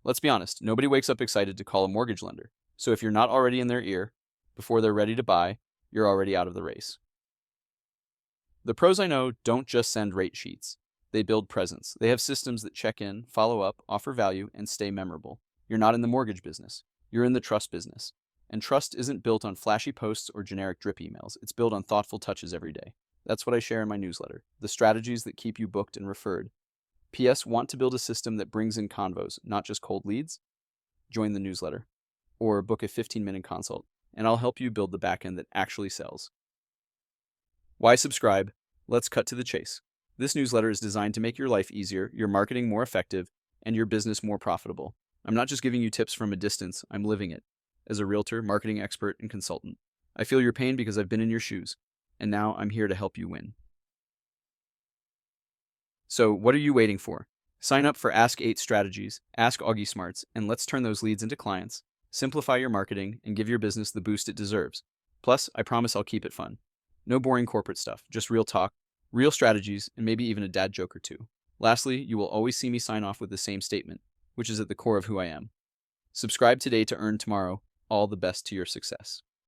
Let's be honest, nobody wakes up excited to call a mortgage lender. So if you're not already in their ear before they're ready to buy, you're already out of the race. The pros I know don't just send rate sheets. They build presence. They have systems that check in, follow up, offer value, and stay memorable. You're not in the mortgage business. You're in the trust business. And trust isn't built on flashy posts or generic drip emails. It's built on thoughtful touches every day. That's what I share in my newsletter. The strategies that keep you booked and referred. P.S. Want to build a system that brings in convos, not just cold leads? Join the newsletter. Or book a 15-minute consult, and I'll help you build the backend that actually sells. Why subscribe? Let's cut to the chase. This newsletter is designed to make your life easier, your marketing more effective, and your business more profitable. I'm not just giving you tips from a distance, I'm living it. As a realtor, marketing expert, and consultant. I feel your pain because I've been in your shoes, and now I'm here to help you win. So, what are you waiting for? Sign up for Ask 8 Strategies, Ask Auggie Smarts, and let's turn those leads into clients, simplify your marketing, and give your business the boost it deserves. Plus, I promise I'll keep it fun. No boring corporate stuff, just real talk, real strategies, and maybe even a dad joke or two. Lastly, you will always see me sign off with the same statement, which is at the core of who I am. Subscribe today to earn tomorrow. All the best to your success.